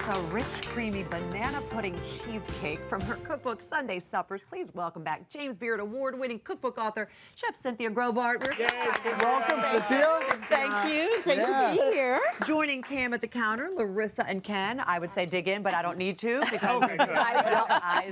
a rich, creamy banana pudding cheesecake from her cookbook, Sunday Suppers. Please welcome back James Beard Award-winning cookbook author, Chef Cynthia Graubart. Welcome, Cynthia. Thank you. Great to be here. Joining Cam at the counter, Larissa and Ken. I would say dig in, but I don't need to because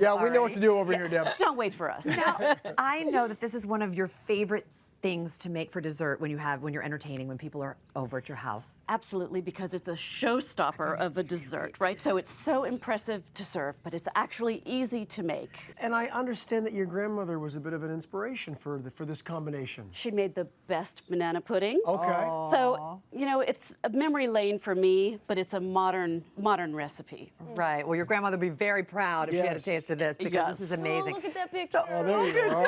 Yeah, we know what to do over here, Deb. Don't wait for us. Now, I know that this is one of your favorite things to make for dessert when you're entertaining, when people are over at your house. Absolutely, because it's a showstopper of a dessert, right? So it's so impressive to serve, but it's actually easy to make. And I understand that your grandmother was a bit of an inspiration for this combination. She made the best banana pudding. Okay. So, you know, it's a memory lane for me, but it's a modern recipe. Right. Well, your grandmother would be very proud if she had a Yes. taste of this because Yes. this is amazing. Oh, look at that picture. Oh, there you go.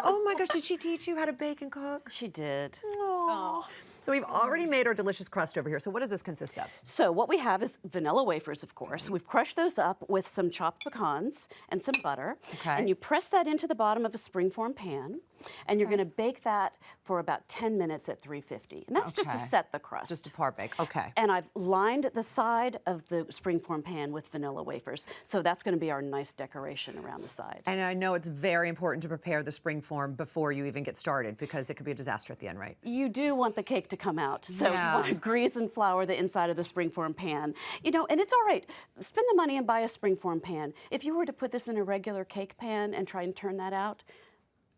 Oh my gosh, did she teach you how to bake and cook? She did. Oh. So we've already made our delicious crust over here. So what does this consist of? So what we have is vanilla wafers, of course. We've crushed those up with some chopped pecans and some butter. Okay. And you press that into the bottom of a springform pan. And you're going to bake that for about 10 minutes at 350. And that's just to Okay. set the crust. Just a par bake. Okay. And I've lined the side of the springform pan with vanilla wafers. So that's going to be our nice decoration around the side. And I know it's very important to prepare the springform before you even get started because it could be a disaster at the end, right? You do want the cake to come out. So Yeah. you want to grease and flour the inside of the springform pan. You know, and it's all right. Spend the money and buy a springform pan. If you were to put this in a regular cake pan and try and turn that out,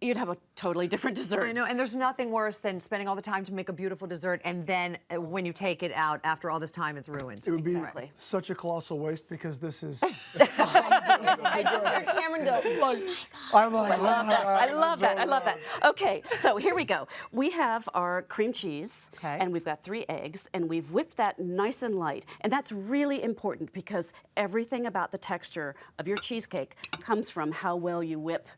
you'd have a totally different dessert. I know, and there's nothing worse than spending all the time to make a beautiful dessert and then when you take it out after all this time, it's ruined. It would be Exactly. such a colossal waste because this is. I just heard Cameron go, oh my God. I'm like, I love that. I love that. I love that. Okay, so here we go. We have our cream cheese, Okay. and we've got 3 eggs, and we've whipped that nice and light. And that's really important because everything about the texture of your cheesecake comes from how well you whip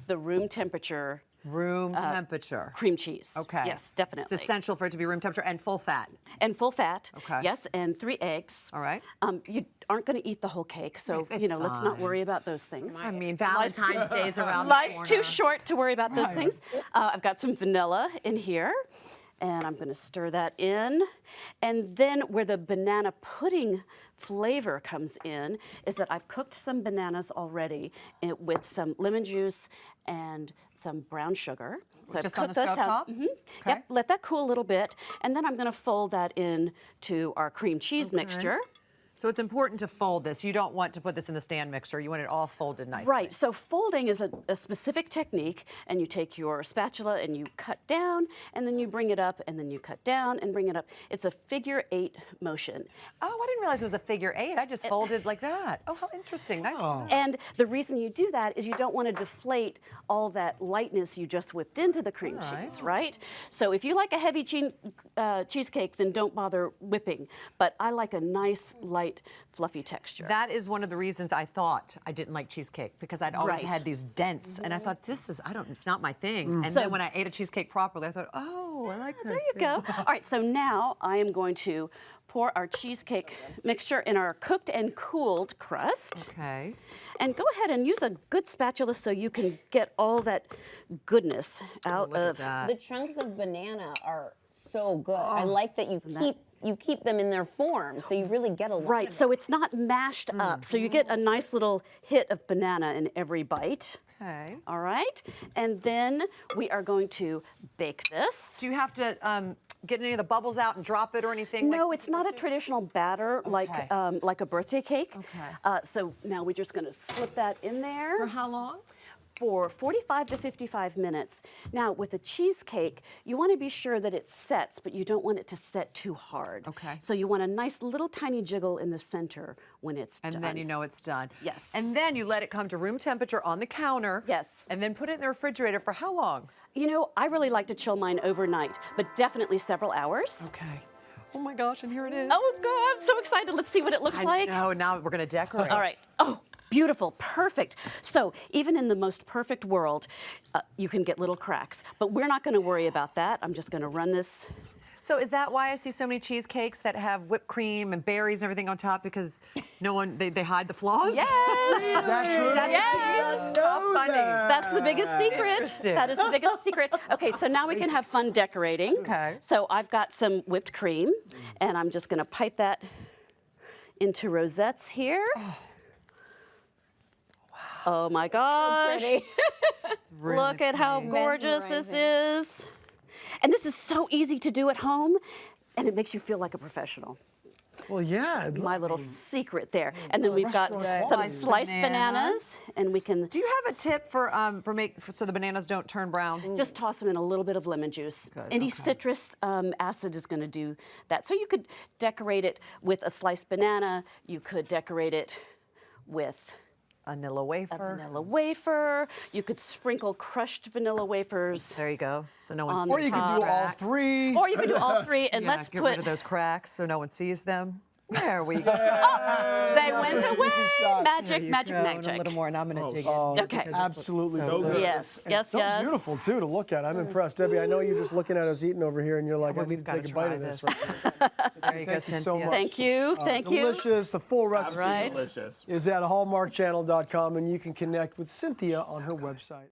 the room temperature Room temperature. cream cheese. Okay. Yes, definitely. It's essential for it to be room temperature and full fat. And full fat. Okay. Yes, and 3 eggs. All right. You aren't going to eat the whole cake, so It's you know, let's not fine. worry about those things. I mean, Valentine's Day is around the Life's corner. too short to worry about those things. I've got some vanilla in here, and I'm going to stir that in. And then where the banana pudding flavor comes in is that I've cooked some bananas already with some lemon juice and some brown sugar. So Just I've on the cooked those down. stovetop? Mhm. Okay. Yep, let that cool a little bit, and then I'm going to fold that in to our cream cheese mixture. So it's important to fold this. You don't want to put this in the stand mixer. You want it all folded nicely. Right, so folding is a specific technique, and you take your spatula and you cut down, and then you bring it up, and then you cut down and bring it up. It's a figure 8 motion. Oh, I didn't realize it was a figure 8. I just folded like that. Oh, how interesting. Nice to know. And the reason you do that is you don't want to deflate all that lightness you just whipped into the cream cheese, right? So if you like a heavy cheesecake, then don't bother whipping. But I like a nice, light, fluffy texture. That is one of the reasons I thought I didn't like cheesecake because I'd always Right. had these dents and I thought it's not my thing. And So- then when I ate a cheesecake properly, I thought, oh, I like that. There you go. All right, so now I am going to pour our cheesecake mixture in our cooked and cooled crust. Okay. And go ahead and use a good spatula so you can get all that goodness out Look at of that. The chunks of banana are so good. I like that you keep them in their form, so you really get a lot. Right, of so it's not mashed up. So you get a nice little hit of banana in every bite. Okay. All right, and then we are going to bake this. Do you have to get any of the bubbles out and drop it or anything? No, like it's not a traditional batter like Okay. like a birthday cake. Okay. So now we're just going to slip that in there. For how long? For 45 to 55 minutes. Now, with a cheesecake, you want to be sure that it sets, but you don't want it to set too hard. Okay. So you want a nice little tiny jiggle in the center when it's And done. then you know it's done. Yes. And then you let it come to room temperature on the counter. Yes. And then put it in the refrigerator for how long? You know, I really like to chill mine overnight, but definitely several hours. Okay. Oh my gosh, and here it is. Oh, God, I'm so excited. Let's see what it looks like. No, now we're gonna decorate. All right. Oh, beautiful, perfect. So even in the most perfect world, you can get little cracks, but we're not going to worry about that. I'm just going to run this. So is that why I see so many cheesecakes that have whipped cream and berries and everything on top because they hide the flaws? Yes. Is that true? Yes. So funny. That's the biggest secret. Interesting. That is the biggest secret. Okay, so now we can have fun decorating. Okay. So I've got some whipped cream, and I'm just going to pipe that into rosettes here. Oh my gosh. Pretty. Really Look at how pretty. gorgeous this is. And this is so easy to do at home, and it makes you feel like a professional. Well, yeah. My little secret there. And then we've got restaurant some quality. sliced Bananas. bananas, and we can Do you have a tip for so the bananas don't turn brown? just toss them in a little bit of lemon juice. Good, Any okay. citrus acid is going to do that. So you could decorate it with a sliced banana. You could decorate it with Vanilla a wafer. vanilla wafer. You could sprinkle crushed vanilla wafers. There you go. So no one On sees Or you could do all cracks. three. Or you could do all three, and Yeah, let's get put. rid of those cracks so no one sees them. There we go. They went away. shot. Magic, There you magic, go, and a magic. little more, and I'm going to dig in. Okay. because this looks Absolutely so delicious. good. Yes, And yes, so yes. beautiful too to look at. I'm impressed, Debbie. I know you're just looking at us eating over here, and you're like, Well, I we've need to gotta take a bite try of this. this. Right now. There you go, Thank you so Cynthia. much. Thank you, thank you. Delicious. The full recipe Right. Delicious. is at hallmarkchannel.com, and you can connect with Cynthia on her website.